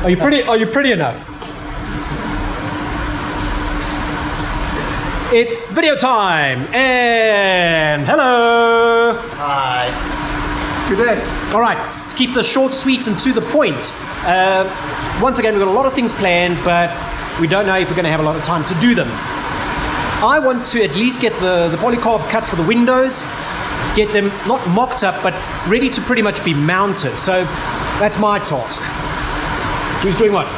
Are you pretty enough? It's video time, and hello. Hi. Good day. All right, let's keep this short, sweet, and to the point. Once again, we've got a lot of things planned, but we don't know if we're going to have a lot of time to do them. I want to at least get the polycarb cut for the windows, get them not mocked up, but ready to pretty much be mounted. So that's my task. Who's doing what?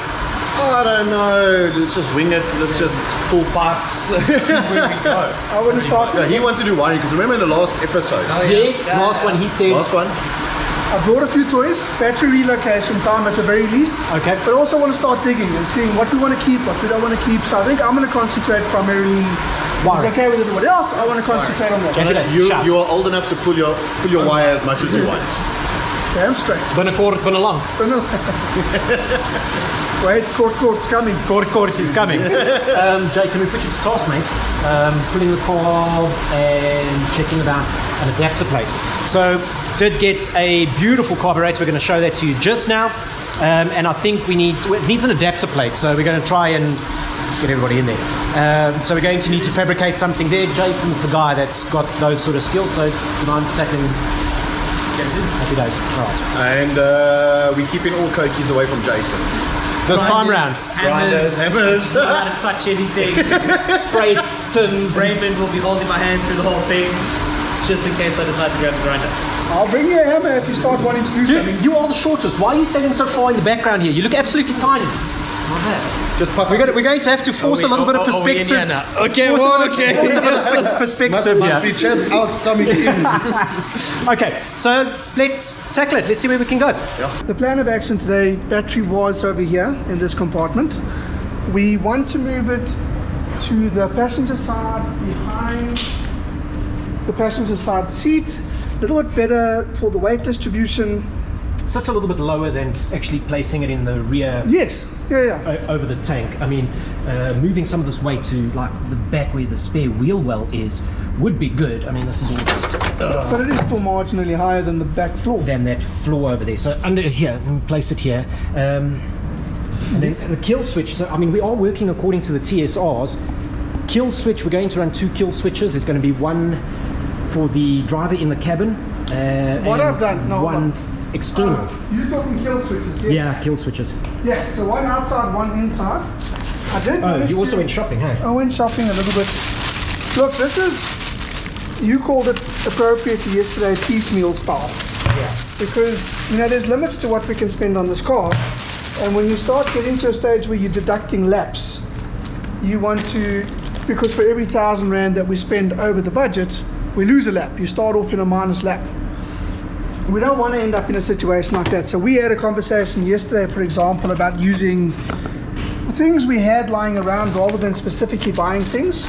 I don't know. Let's just wing it. Let's just pull pipes. See where we go. I want to start. Yeah, he wants to do wiring because remember in the last episode. Yes, last one he said. Last one. I brought a few toys, battery relocation time at the very least. Okay. But also want to start digging and seeing what we want to keep, what we don't want to keep. So I think I'm going to concentrate primarily. Wiring. It's okay with everybody else. I want to concentrate on that. Okay. You are old enough to pull your wire as much as you want. Damn straight. Binnenkort, binnelang. Wait, court, it's coming. Kort is coming. Jay, can we put you to task, mate? Pulling the car and checking about an adapter plate. So, did get a beautiful carburetor. We're going to show that to you just now. And I think it needs an adapter plate. So we're going to try and let's get everybody in there. So we're going to need to fabricate something there. Jason's the guy that's got those sort of skills. So I'm tackling. Happy days. All right. And we're keeping all cokies away from Jason. This time round. Hammers. Not allowed to touch anything. Spray tins. Raymond will be holding my hand through the whole thing, just in case I decide to grab the grinder. I'll bring you a hammer if you start wanting to do something. Dude, you are the shortest. Why are you standing so far in the background here? You look absolutely tiny. Just puff. We're going to have to force a little bit of perspective. Okay, Force a bit of perspective Must be here. chest out, stomach in. Okay, so let's tackle it. Let's see where we can go. The plan of action today, battery was over here in this compartment. We want to move it to the passenger side behind the passenger side seat. A little bit better for the weight distribution. Sits a little bit lower than actually placing it in the rear. Yes, yeah. Over the tank. I mean, moving some of this weight to like the back where the spare wheel well is would be good. I mean, this is all just But it is still marginally higher than the back floor. than that floor over there. So under here, let me place it here. And then the kill switch. So I mean, we are working according to the TSRs. Kill switch. We're going to run 2 kill switches. There's going to be one for the driver in the cabin. What and I've done, no, one external. You're talking kill switches, yes? Yeah, kill switches. Yeah, so one outside, one inside. I did Oh, manage you also to- went shopping, hey? I went shopping a little bit. Look, this is, you called it appropriately yesterday, piecemeal style. Yeah. Because, you know, there's limits to what we can spend on this car. And when you start getting to a stage where you're deducting laps, you want to, because for every 1,000 Rand that we spend over the budget, we lose a lap. You start off in a minus lap. We don't want to end up in a situation like that. So we had a conversation yesterday, for example, about using things we had lying around rather than specifically buying things.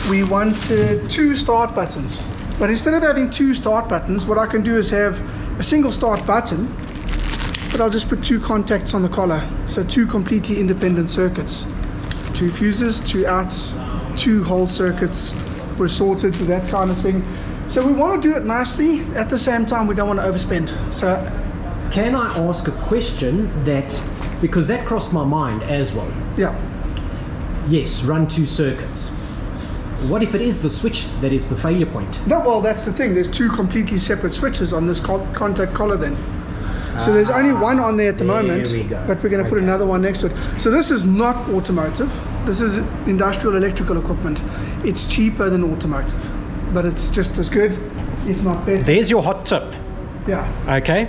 We wanted 2 start buttons. But instead of having 2 start buttons, what I can do is have a single start button, but I'll just put 2 contacts on the collar. So 2 completely independent circuits. 2 fuses, 2 outs, 2 whole circuits. We're sorted for that kind of thing. So we want to do it nicely. At the same time, we don't want to overspend. So Can I ask a question because that crossed my mind as well. yeah, Yes, run 2 circuits. What if it is the switch that is the failure point? no, well, that's the thing. There's 2 completely separate switches on this contact collar then. So there's only one on there at the moment, we go. but we're going to put another one next to it. So this is not automotive. This is industrial electrical equipment. It's cheaper than automotive, but it's just as good, if not better. There's your hot tip, Yeah. okay?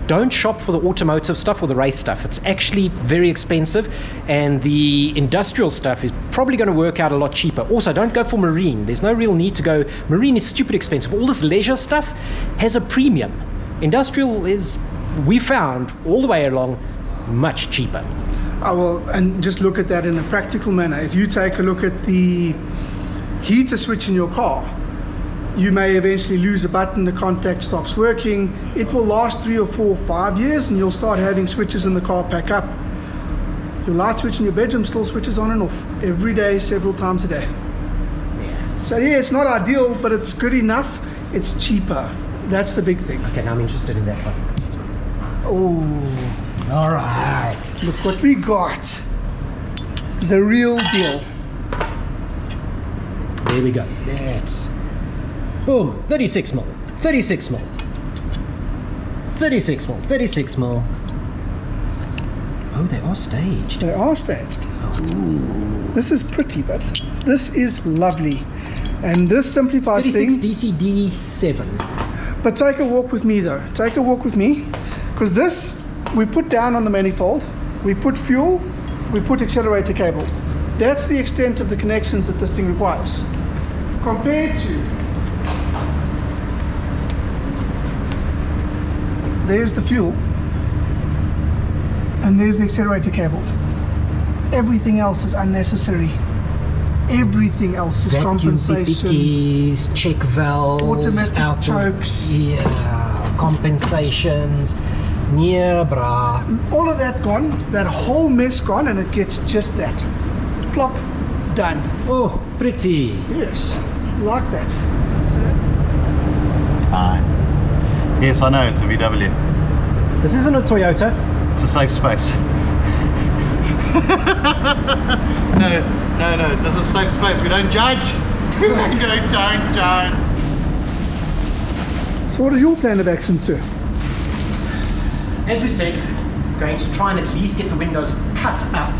Don't shop for the automotive stuff or the race stuff. It's actually very expensive, and the industrial stuff is probably going to work out a lot cheaper. Also, don't go for marine. There's no real need to go. Marine is stupid expensive. All this leisure stuff has a premium. Industrial is, we found, all the way along, much cheaper. Well, and just look at that in a practical manner. If you take a look at the heater switch in your car, you may eventually lose a button, the contact stops working. It will last 3 or 4 or 5 years, and you'll start having switches in the car pack up. Your light switch in your bedroom still switches on and off every day, several times a day. Yeah. So yeah, it's not ideal, but it's good enough. It's cheaper. That's the big thing. Okay, now I'm interested in that one. Oh, All right. Look what we got. The real deal. There we go. That's boom. 36 mil. 36 mil. 36 mil. 36 mil. Oh, they are staged. They are staged. This is pretty, but this is lovely. And this simplifies 36 things. DCD7. But take a walk with me though. Take a walk with me. Because this, we put down on the manifold. We put fuel. We put accelerator cable. That's the extent of the connections that this thing requires. Compared to, there's the fuel, and there's the accelerator cable. Everything else is unnecessary. Everything else is Vacuum compensation. pippies, check valves, Automatic chokes. Yeah, compensations. Yeah, brah. All of that gone, that whole mess gone, and it gets just that. Plop, done. Oh, pretty. Yes, like that. So, Hi. Yes, I know, it's a VW. This isn't a Toyota. It's a safe space. No, this is safe space. We don't judge. We don't judge. so what is your plan of action, sir? As we said, going to try and at least get the windows cut up.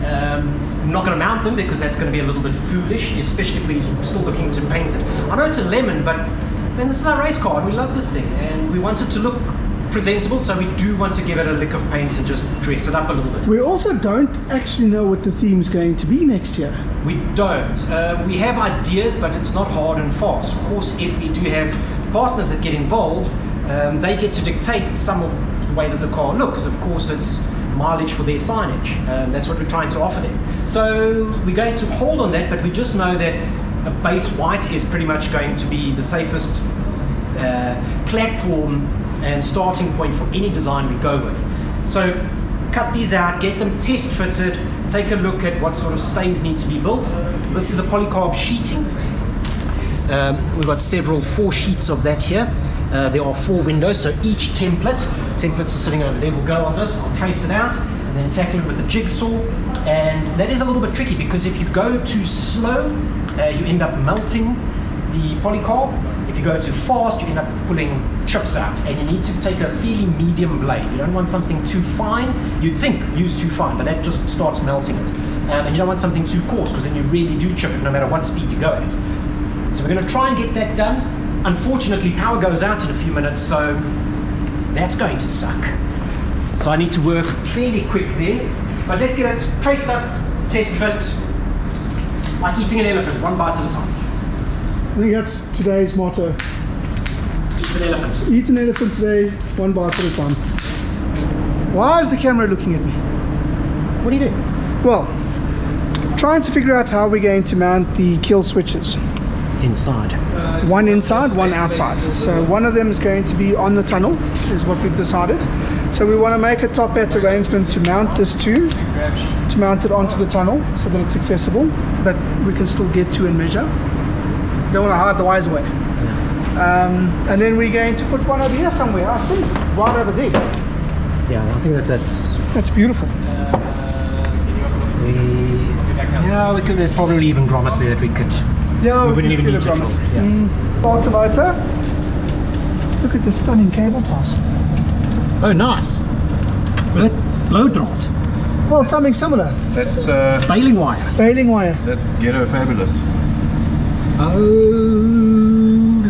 I'm not going to mount them because that's going to be a little bit foolish, especially if we're still looking to paint it. I know it's a lemon, but man, this is our race car and we love this thing and we want it to look presentable, so we do want to give it a lick of paint and just dress it up a little bit. We also don't actually know what the theme's going to be next year. We don't. We have ideas, but it's not hard and fast. Of course, if we do have partners that get involved, they get to dictate some of the way that the car looks. Of course, it's mileage for their signage. That's what we're trying to offer them. So we're going to hold on that, but we just know that a base white is pretty much going to be the safest platform and starting point for any design we go with. So cut these out, get them test fitted, take a look at what sort of stays need to be built. This is a polycarb sheeting. We've got 4 sheets of that here. There are 4 windows, so each templates are sitting over there. We'll go on this, I'll trace it out, and then tackle it with a jigsaw. And that is a little bit tricky because if you go too slow, you end up melting the polycarb. If you go too fast, you end up pulling chips out, and you need to take a fairly medium blade. You don't want something too fine. You'd think use too fine, but that just starts melting it. And you don't want something too coarse because then you really do chip it no matter what speed you go at. So we're going to try and get that done. Unfortunately, power goes out in a few minutes, so that's going to suck. So I need to work fairly quick there. But let's get it traced up, test fit, like eating an elephant, one bite at a time. I think that's today's motto. Eat an elephant. Eat an elephant today, one bite at a time. Why is the camera looking at me? What do you do? Well, trying to figure out how we're going to mount the kill switches. Inside. One inside, one outside. So one of them is going to be on the tunnel, is what we've decided. So we want to make a top hat arrangement to mount this to mount it onto the tunnel so that it's accessible, but we can still get to and measure. Don't want to hide the wires away. And then we're going to put one over here somewhere, I think, right over there. Yeah, I think that's beautiful. Yeah, we could. There's probably even grommets there that we could. Yeah, we wouldn't even need to drill. Yeah. Automotor. Look at the stunning cable toss. Oh, nice. With blow draft. Well, something similar. That's Baling wire. Baling wire. that's ghetto fabulous. Oh,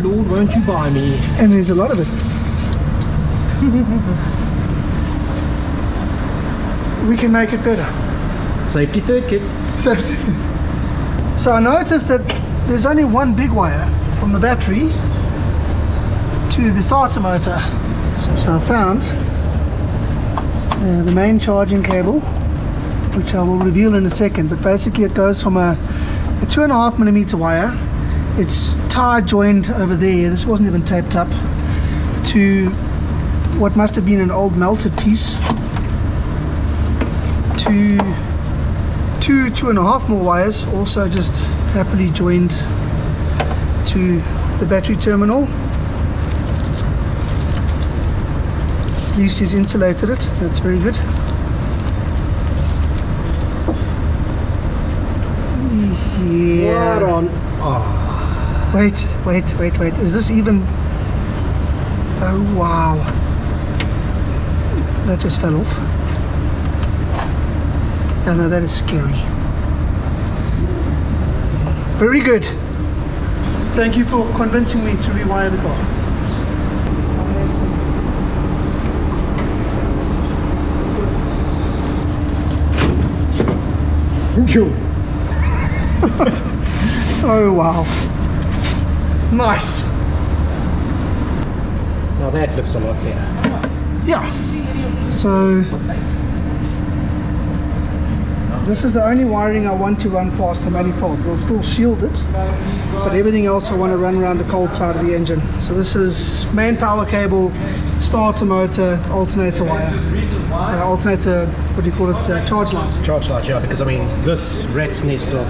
Lord, won't you buy me? And there's a lot of it. We can make it better. Safety third, kids. So I noticed that there's only one big wire from the battery to the starter motor. So I found the main charging cable, which I will reveal in a second, but basically it goes from a 2.5mm wire. It's tie joined over there, this wasn't even taped up, to what must have been an old melted piece, to 2.5 more wires, also just happily joined to the battery terminal. At least he's insulated it. That's very good. Yeah. Right on. Oh, Wait. Is this even? Oh wow. That just fell off. Yeah, no, that is scary. Very good. Thank you for convincing me to rewire the car. Oh wow. Nice. now that looks a lot better. Yeah. So this is the only wiring I want to run past the manifold. We'll still shield it, but everything else I want to run around the cold side of the engine. So this is main power cable, starter motor, alternator wire, alternator, what do you call it, charge light. Charge light, yeah, because I mean, this rat's nest of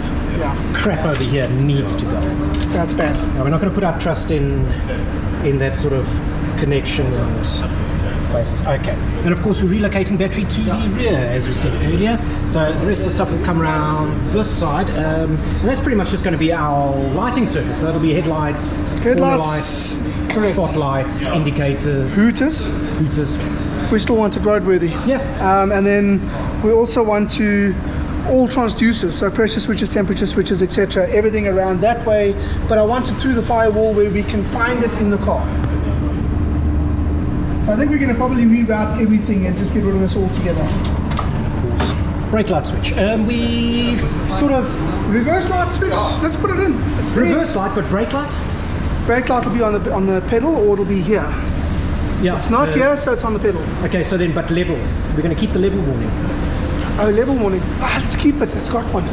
crap over here needs to go. That's bad. Now, we're not going to put our trust in that sort of connection and basis. Okay. And of course, we're relocating battery to the rear, as we said earlier. So the rest of the stuff will come around this side. And that's pretty much just going to be our lighting circuit. So that'll be headlights, Headlights, lights, correct. spotlights, indicators, Hooters. hooters. We still want it roadworthy. Yeah. And then we also want to all transducers, so pressure switches, temperature switches, etc. Everything around that way. But I want it through the firewall where we can find it in the car. So I think we're going to probably reroute everything and just get rid of this altogether. And of course, brake light switch. We sort of Reverse light switch. Let's put it in. It's there. reverse light, but brake light. Brake light will be on the pedal, or it'll be here. Yeah. It's not here, so it's on the pedal. Okay, so then, but level. We're going to keep the level warning. Oh, level warning. Let's keep it. It's got one.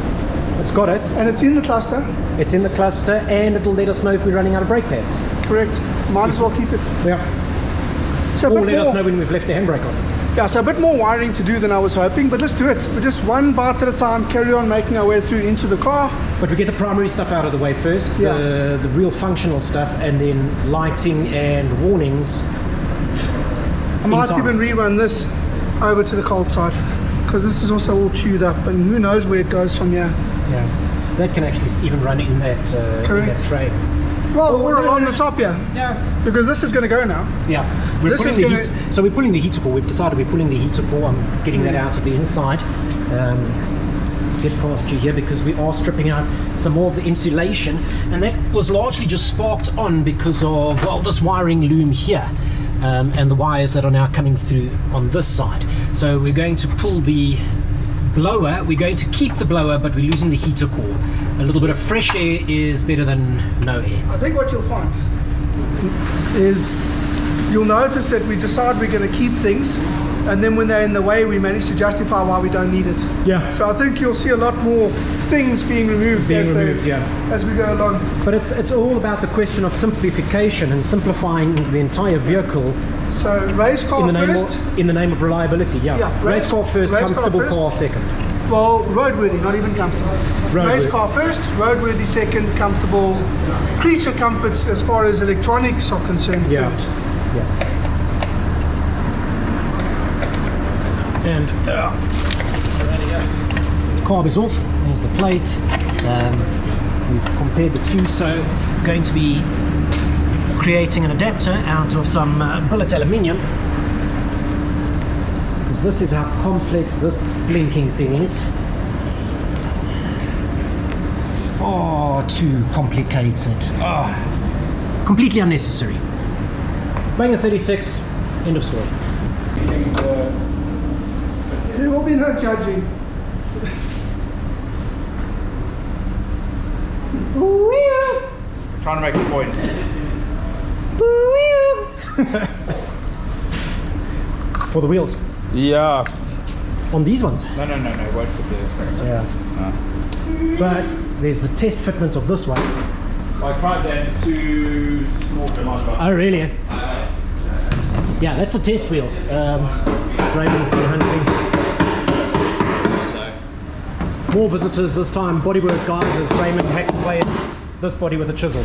It's got it. And it's in the cluster. It's in the cluster, and it'll let us know if we're running out of brake pads. Correct. Might as well keep it. Yeah. So a Or bit let us more- know when we've left the handbrake on. Yeah, so a bit more wiring to do than I was hoping, but let's do it. We're just one bite at a time, carry on making our way through into the car. But we get the primary stuff out of the way first, Yeah. the real functional stuff, and then lighting and warnings. I might time. even rerun this over to the cold side, because this is also all chewed up, and who knows where it goes from here. Yeah. That can actually even run in that tray. Well, or along the top here, Yeah. because this is going to go now. Yeah. We're This pulling is the heat. So we're pulling the heater core. We've decided we're pulling the heater core. I'm getting that out of the inside. Get past you here because we are stripping out some more of the insulation, and that was largely just sparked on because of, well, this wiring loom here. And the wires that are now coming through on this side. So we're going to pull the blower. We're going to keep the blower, but we're losing the heater core. A little bit of fresh air is better than no air. I think what you'll find is you'll notice that we decide we're going to keep things, and then when they're in the way, we manage to justify why we don't need it. Yeah. So I think you'll see a lot more things being removed, as we go along. But it's all about the question of simplification and simplifying the entire vehicle So race car first. in the name of reliability. Yeah. Yeah, Race car first, race car comfortable first. car second. Well, roadworthy, not even comfortable. Race Roadworthy. car first, roadworthy second, comfortable. Creature comforts as far as electronics are concerned Yeah. third. Yeah. And carb is off. There's the plate. We've compared the two, so going to be creating an adapter out of some billet aluminium, because this is how complex this blinking thing is. Far too complicated. Completely unnecessary. Bang a 36, end of story. There will be no judging. Trying to make a point. For the wheels. Yeah. On these ones. No, wait for this. Yeah. But there's the test fitment of this one. I tried that, it's too small for my car. Oh, really? Yeah, that's a test wheel. Raymond's been hunting. More visitors this time. Bodywork guys as Raymond hacked away at this body with a chisel.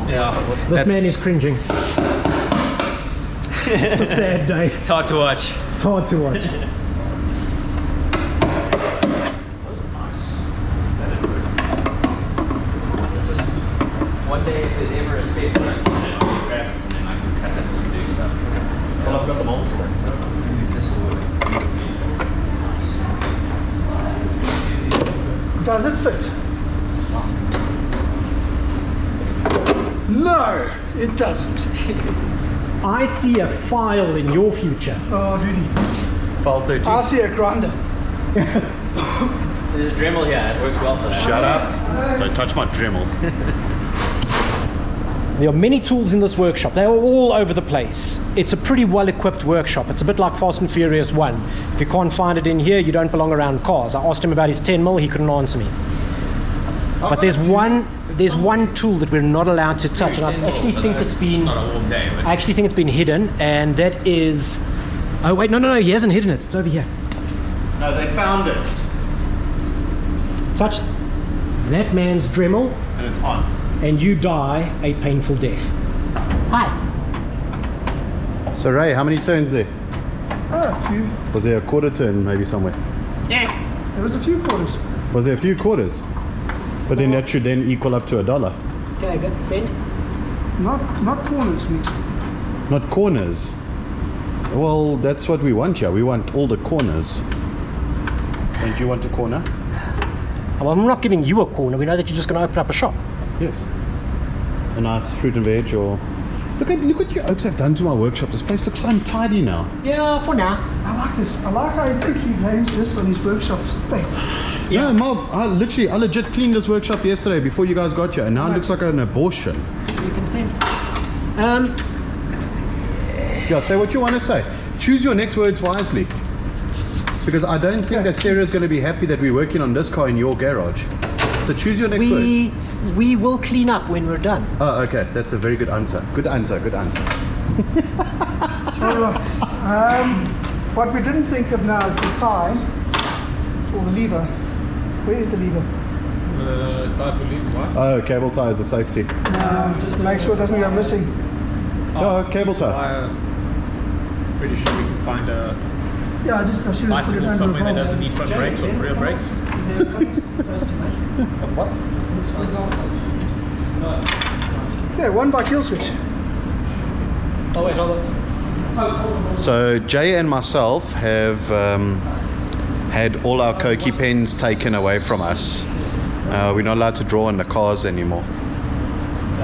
Yeah. This man is cringing. It's a sad day. It's hard to watch. It's hard to watch. One day, if there's ever a spare part, I'll grab it and then I can cut it and do stuff. Well, I've got the mold. This will work. Does it fit? No, it doesn't. I see a file in your future. Oh, Rudy. File 13. I see a grinder. There's a Dremel here. It works well for that. Shut up. Don't touch my Dremel. There are many tools in this workshop. They're all over the place. It's a pretty well-equipped workshop. It's a bit like Fast and Furious 1. If you can't find it in here, you don't belong around cars. I asked him about his 10 mil, he couldn't answer me. But there's one tool that we're not allowed to touch, and I actually think it's been Not a warm day, but I actually think it's been hidden, and that is. Oh wait, no, he hasn't hidden it. It's over here. No, they found it. Touch that man's Dremel, And it's on. and you die a painful death. Hi. So Ray, how many turns there? Oh, a few. Was there a quarter turn maybe somewhere? There was a few quarters. Was there a few quarters? But then that should then equal up to $1. Okay, good. Send. Not corners, Miggz. Not corners. Well, that's what we want here. We want all the corners. Don't you want a corner? Well, I'm not giving you a corner. We know that you're just going to open up a shop. Yes. A nice fruit and veg, or look what you oaks have done to my workshop. This place looks so untidy now. Yeah, for now. I like this. I like how he quickly blames this on his workshop state. Yeah, Mob, I legit cleaned this workshop yesterday before you guys got here, and now it looks like an abortion. You can send. Yeah, say what you want to say. Choose your next words wisely. Because I don't think that Sarah's going to be happy that we're working on this car in your garage. So choose your next words. We will clean up when we're done. Oh, okay. That's a very good answer. Good answer. All right. What we didn't think of now is the tie for the lever. Where is the lever? Tie for leave. What? Oh, cable tie is a safety. Just to make sure it doesn't go missing. Oh, cable tie. Pretty sure we can find a Yeah, I should have put it bicycle under somewhere that the doesn't need front brakes or rear brakes. What? Yeah, one by kill switch. Oh wait, hold on. So Jay and myself have had all our Koki pens taken away from us. We're not allowed to draw on the cars anymore.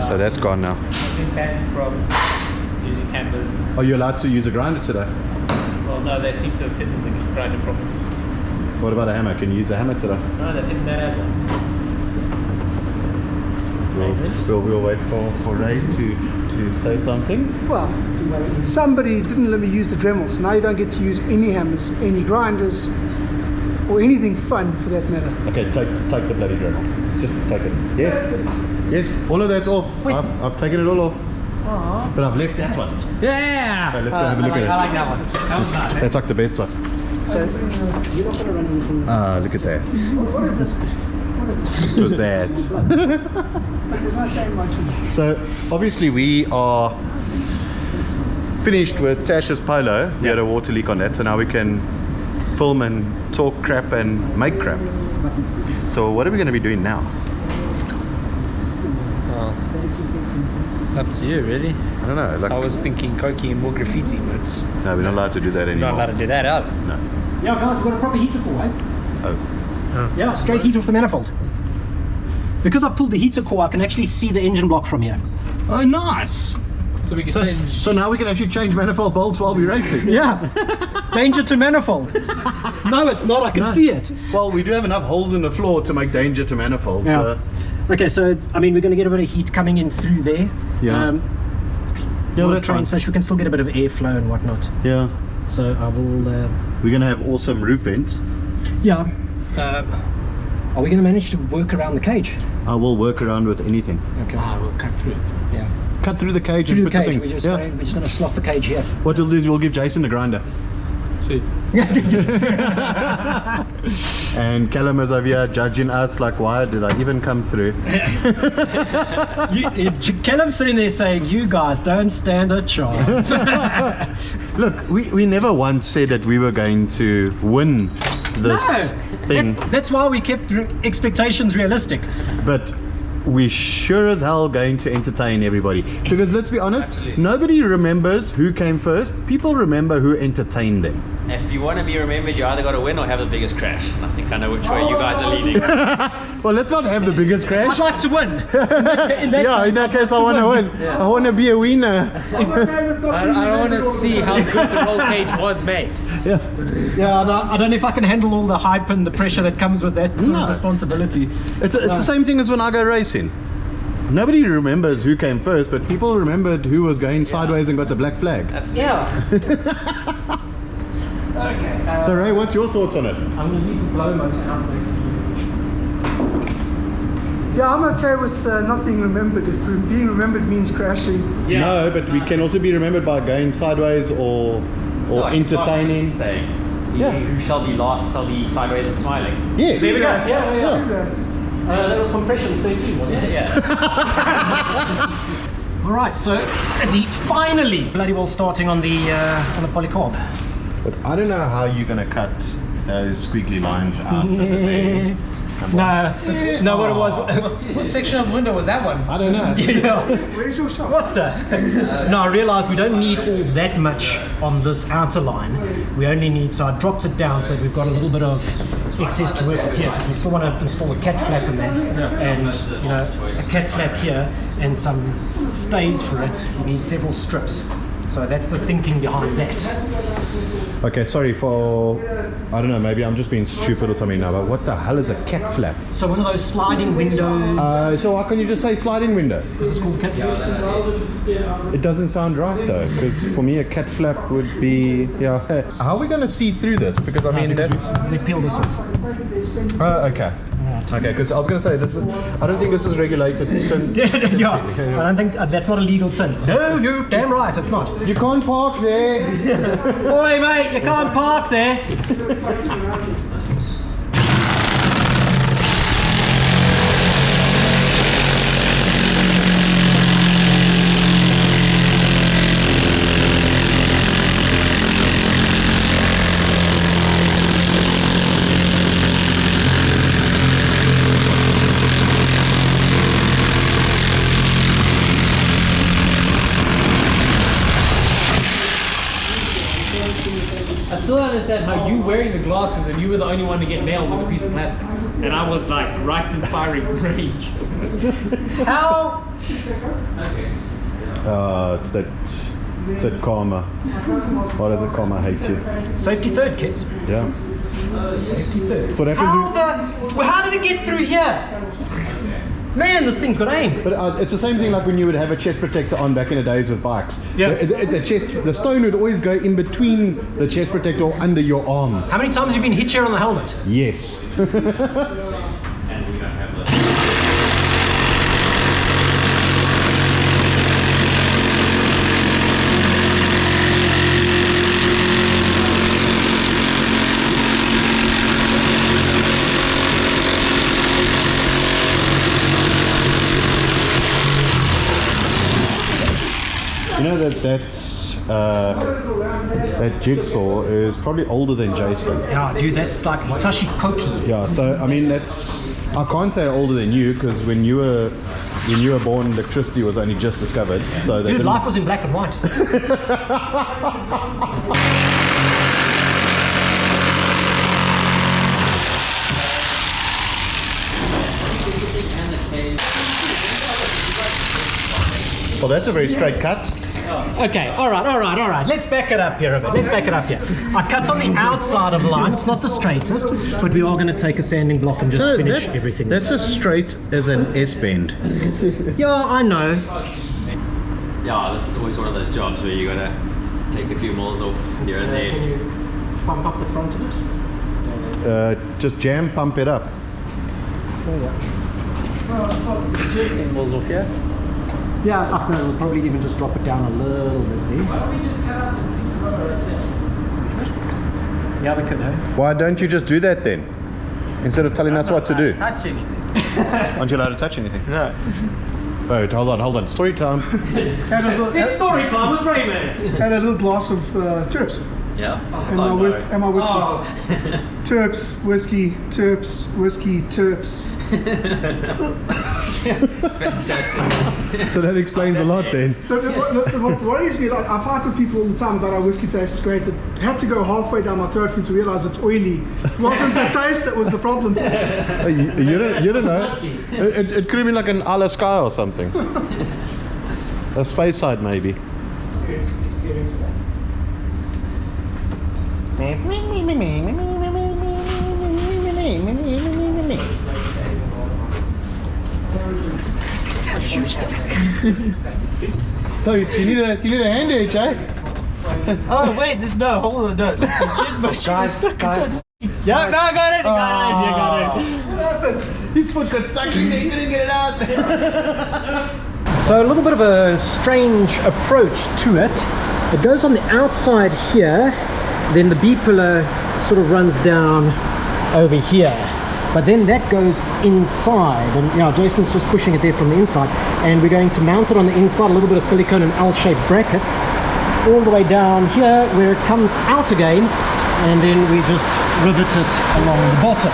So that's gone now. I've been banned from using hammers. Are you allowed to use a grinder today? Well, no, they seem to have hidden the grinder from me. What about a hammer? Can you use a hammer today? No, they've hidden that as well. We'll wait for Ray to say something. Well, somebody didn't let me use the Dremels. Now you don't get to use any hammers, any grinders, or anything fun for that matter. Okay, take the bloody Dremel. Just take it. Yes, all of that's off. I've taken it all off. Aww. But I've left that one. Yeah! Okay, let's go have a look at it. I like that one. That's like the best one. So, you're not going to run anything. Look at that. What is this? What is this? It was that. There's no shame much in it. So obviously we are finished with Tash's Polo. We had a water leak on that, so now we can film and talk crap and make crap. So what are we going to be doing now? Up to you, really. I don't know. Like, I was thinking Koki and more graffiti, but no, we're not allowed to do that you're anymore. not allowed to do that either. No. Yeah, guys, we've got a proper heater core, eh? Oh. Yeah, straight heat off the manifold. Because I pulled the heater core, I can actually see the engine block from here. Oh, nice. So we can So, change. so now we can actually change manifold bolts while we're racing. Yeah. Danger to manifold. No, it's not. I can see it. Well, we do have enough holes in the floor to make danger to manifolds. Yeah. Okay, so, I mean, we're going to get a bit of heat coming in through there. Yeah. Yeah, that's fine. so we can still get a bit of airflow and whatnot. Yeah. So I will... We're going to have awesome roof vents. yeah. Are we going to manage to work around the cage? I will work around with anything. Okay. We'll cut through it. Yeah. Cut through the cage Through and the put cage. the We're thing. just going to slot the cage here. What we'll do is we'll give Jason the grinder. Sweet. And Callum is over here judging us like, why did I even come through? Callum's sitting there saying, you guys don't stand a chance. Look, we never once said that we were going to win this thing. That's why we kept expectations realistic. But we sure as hell going to entertain everybody. Because let's be honest, nobody remembers who came first. People remember who entertained them. If you want to be remembered, you either got to win or have the biggest crash. And I think I know which way you guys are leading. Well, let's not have the biggest crash. I'd like to win. In that case, I want to win. Yeah. I want to be a winner. I don't want to see how good the roll cage was made. Yeah. I don't know if I can handle all the hype and the pressure that comes with that sort of responsibility. It's the same thing as when I go racing. Nobody remembers who came first, but people remembered who was going sideways and got the black flag. Okay. So Ray, what's your thoughts on it? I'm going to leave the blow most out there for you. Yeah, I'm okay with not being remembered. If being remembered means crashing. Yeah. No, but we can also be remembered by going sideways or entertaining. Who shall be last shall be sideways and smiling. Yes. There we go. Do that. That was Compressions 13, wasn't it? Yeah. All right, so finally, bloody well starting on the polycarb. But I don't know how you're going to cut those squiggly lines out of the thing. No, what it was. What section of window was that one? I don't know. Where's your shot? What the? No, I realized we don't need all that much on this outer line. We only need, so I dropped it down so that we've got a little bit of excess to work with here, because we still want to install a cat flap in that, and a cat flap here and some stays for it. You need several strips. So that's the thinking behind that. Okay, sorry for, I don't know, maybe I'm just being stupid or something now, but what the hell is a cat flap? So one of those sliding windows. So why can't you just say sliding window? Because it's called cat flap. It doesn't sound right though, because for me a cat flap would be, How are we going to see through this? Because I mean, we peel this off. Okay. Okay, because I was going to say I don't think this is regulated. I don't think that's not a legal tin. No, you're damn right, it's not. You can't park there. Oi, mate, you can't park there. I still don't understand how you wearing the glasses and you were the only one to get nailed with a piece of plastic. And I was like right in firing range. How? It's that karma. Why does it karma hate you? Safety third, kids. Yeah. Safety third. So How did it get through here? Man, this thing's got aim. But it's the same thing like when you would have a chest protector on back in the days with bikes. Yeah. The stone would always go in between the chest protector or under your arm. How many times have you been hit here on the helmet? Yes. And we don't have the... You know that jigsaw is probably older than Jason. Yeah, dude, that's like Hitachi Koki. Yeah, so I mean I can't say older than you because when you were born, electricity was only just discovered. So Dude, life was in black and white. Well, that's a very straight cut. Okay, all right. Let's back it up here a bit. I cut on the outside of the line. It's not the straightest, but we are going to take a sanding block and just finish everything. That's as straight as an S-bend. Yeah, I know. Yeah, this is always one of those jobs where you gotta take a few mils off here and there. Can you pump up the front of it? Just pump it up. 10 mils off here. Yeah, no, we'll probably even just drop it down a little bit there. Why don't we just cut out this piece of rubber? Yeah, we could, huh? Why don't you just do that then? Instead of telling us what to do. Touch anything. Aren't you allowed to touch anything? No. Wait, hold on. Story time. Had a little, It's story time with Raymond. had a little glass of Terps. Yeah. And my whiskey. Terps, whiskey, Terps, whiskey, Terps. Fantastic. So that explains a lot then. What worries me, like, I fight with people all the time about our whiskey tastes great. It had to go halfway down my throat for me to realize it's oily. It wasn't the taste that was the problem. You don't know. It could have been like an a la Sky or something. A space side maybe. So you need a hand here, Jay? Oh wait, no, hold on, no. Guys. Yeah, no, I got it. His foot got stuck in there, he couldn't get it out. So a little bit of a strange approach to it. It goes on the outside here, then the B pillar sort of runs down over here. But then that goes inside, and yeah, Jason's just pushing it there from the inside, and we're going to mount it on the inside, a little bit of silicone and L-shaped brackets, all the way down here where it comes out again, and then we just rivet it along the bottom.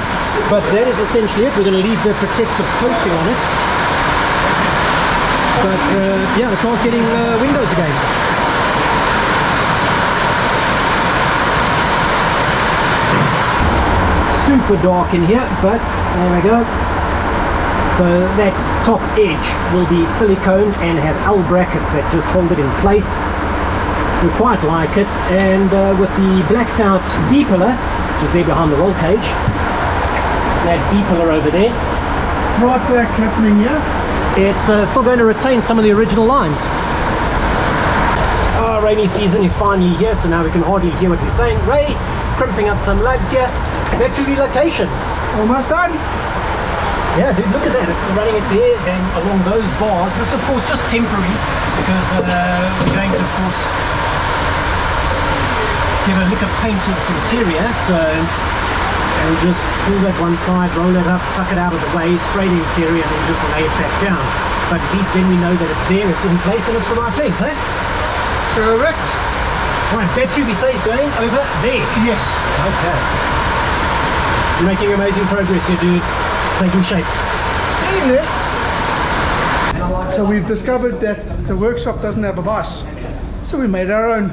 But that is essentially it. We're going to leave the protective coating on it. But yeah, the car's getting windows again. Super dark in here, but there we go. So that top edge will be silicone and have L brackets that just hold it in place. We quite like it, and with the blacked out B pillar, which is there behind the roll cage, that B pillar over there, Right back happening here. it's still going to retain some of the original lines. Rainy season is finally here, so now we can hardly hear what he's saying. Ray, crimping up some lugs here. Battery relocation. Almost done. Yeah, dude, look at that. We're running it there and along those bars. This, of course, just temporary because we're going to, of course, give a lick of paint to its interior. So we'll just pull that one side, roll it up, tuck it out of the way, spray the interior, and then just lay it back down. But at least then we know that it's there, it's in place, and it's the right length, eh? Correct. Right, battery we say is going over there. Yes. Okay. You're making amazing progress here, dude. Taking shape. In there. So we've discovered that the workshop doesn't have a vise. So we made our own.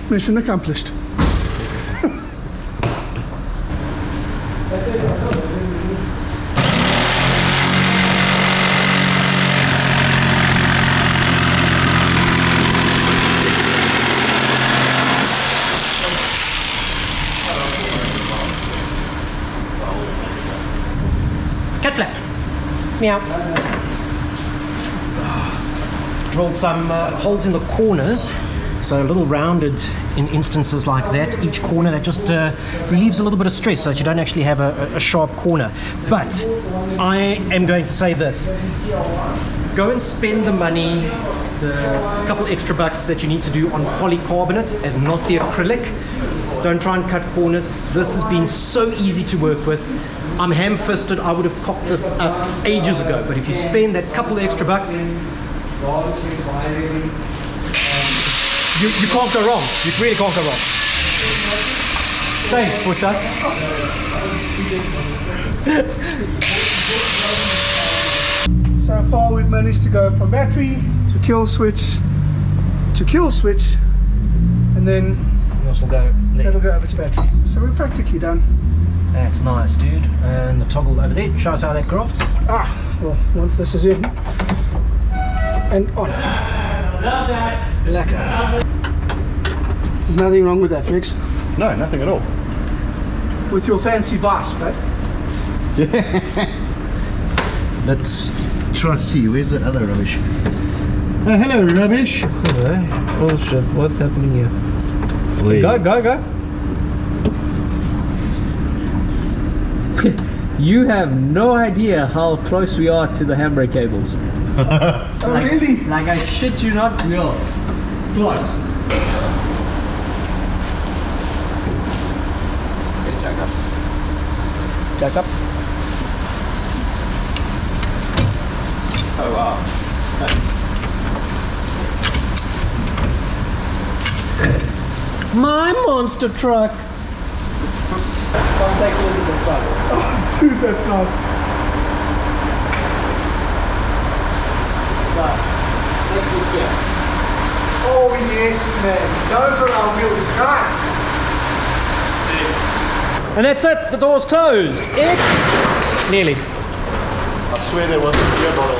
Mission accomplished. Cat flap. Meow. Drilled some holes in the corners, so a little rounded in instances like that. Each corner that just relieves a little bit of stress so that you don't actually have a sharp corner. But I am going to say this. Go and spend the money, the couple extra bucks that you need to do on polycarbonate and not the acrylic. Don't try and cut corners. This has been so easy to work with. I'm ham-fisted. I would have cocked this up ages ago. But if you spend that couple of extra bucks, you can't go wrong. You really can't go wrong. Thanks, Butcher. So far we've managed to go from battery to kill switch to kill switch, and then This will go there. that'll go over to battery. So we're practically done. That's nice, dude. And the toggle over there. Show us how that crafts. Well, once this is in and on. Love that. Lekker. Nothing wrong with that, Miggz. No, nothing at all. With your fancy vise, but Let's try and see. Where's that other rubbish? Oh, hello, rubbish. Hello. Oh shit, what's happening here? Wait. Go. You have no idea how close we are to the handbrake cables. Oh, really? Like I shit you not, real close. Jack up. Oh wow. My monster truck. Come take a look at the front. Oh, dude, that's nice. Right. Take a look here. Oh, yes, man. Those are our wheels, guys. And that's it. The door's closed. Nearly. I swear there was a beer bottle.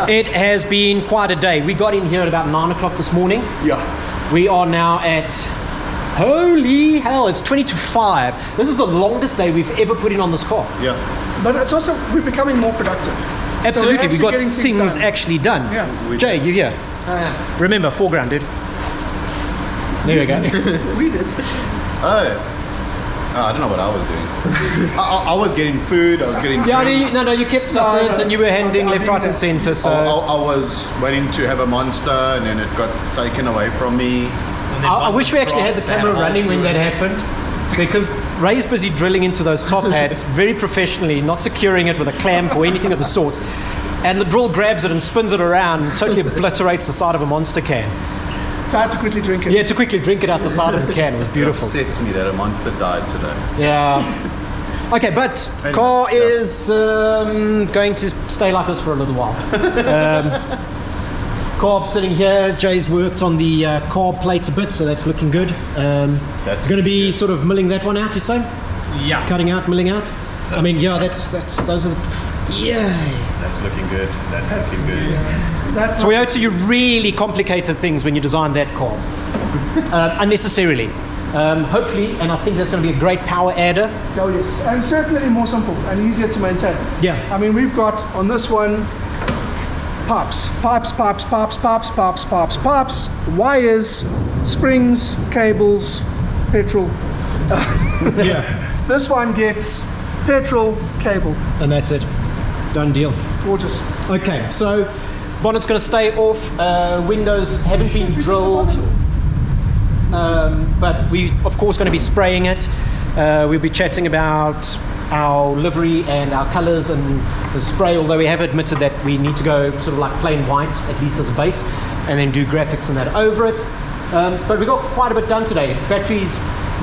It has been quite a day. We got in here at about 9 o'clock this morning. Yeah. We are now at, holy hell, it's 20 to 5. This is the longest day we've ever put in on this car. Yeah. But it's also, we're becoming more productive. Absolutely, we actually got getting things done. actually done. Yeah. Jay, you here? Remember, foreground, dude. There we go. We did. Oh. I don't know what I was doing. I was getting food, I was getting Yeah, drinks. no, you kept sustenance no. and you were handing I left, did right, that. and centre. So I was waiting to have a monster and then it got taken away from me. I wish we actually had the camera running when that happened, because Ray's busy drilling into those top hats very professionally, not securing it with a clamp or anything of the sort. And the drill grabs it and spins it around and totally obliterates the side of a monster can. So I had to quickly drink it. Yeah, to quickly drink it out the side of the can. It was beautiful. It upsets me that a monster died today. Yeah. Okay, but Anyway, car yeah. is going to stay like this for a little while. Carb sitting here. Jay's worked on the carb plate a bit, so that's looking good. That's going to be good. sort of milling that one out, you say? Yeah. Cutting out, milling out. I mean, yeah, those are the, yay. That's looking good. That's looking good. That's not, Toyota, you really complicated things when you designed that car, unnecessarily. Hopefully, and I think that's going to be a great power adder. oh yes, and certainly more simple and easier to maintain. Yeah. I mean, we've got on this one pipes, wires, springs, cables, petrol. Yeah. This one gets petrol, cable. And that's it. Done deal. Gorgeous. Okay, so bonnet's going to stay off. Windows haven't been drilled, but we, of course, going to be spraying it. We'll be chatting about our livery and our colours and the spray, although we have admitted that we need to go sort of like plain white, at least as a base, and then do graphics and that over it. But we got quite a bit done today. Batteries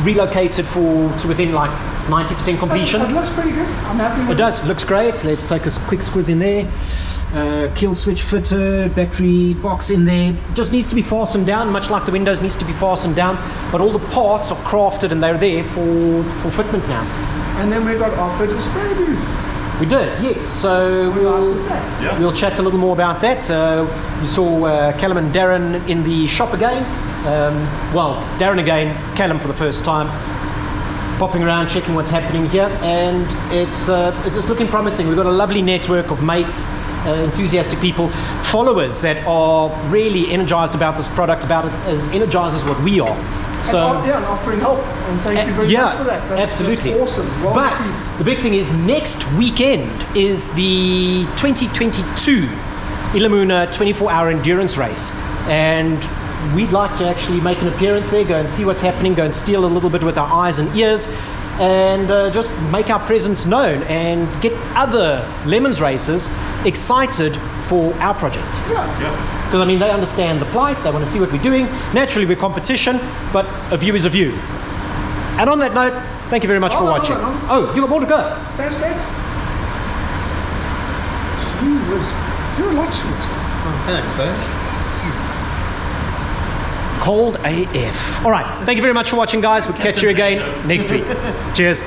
relocated to within like 90% completion. It looks pretty good. I'm happy with It does, looks great. Let's take a quick squiz in there. Kill switch fitted, battery box in there. Just needs to be fastened down, much like the windows needs to be fastened down. But all the parts are crafted and they're there for fitment now. And then we got offered a spray booth. We did, yes. So How nice is that? we'll chat a little more about that. You saw Callum and Darren in the shop again. Well, Darren again, Callum for the first time. Popping around, checking what's happening here, and it's just looking promising. We've got a lovely network of mates, enthusiastic people, followers that are really energized about this product, about it as energized as what we are. So and, and offering help. And thank you very much for that. absolutely. That's awesome. Well but received. the big thing is next weekend is the 2022 Ilamuna 24-hour endurance race, and we'd like to actually make an appearance there, go and see what's happening, go and steal a little bit with our eyes and ears, and just make our presence known and get other Lemons racers excited for our project. Because I mean, they understand the plight, they want to see what we're doing. Naturally, we're competition, but a view is a view. And on that note, thank you very much for watching. hold on. Oh, you got more to go. Stand straight. Gee whiz. You're a lot short. Thanks, eh? Cold AF. All right, thank you very much for watching, guys. We'll catch you again next week. Cheers.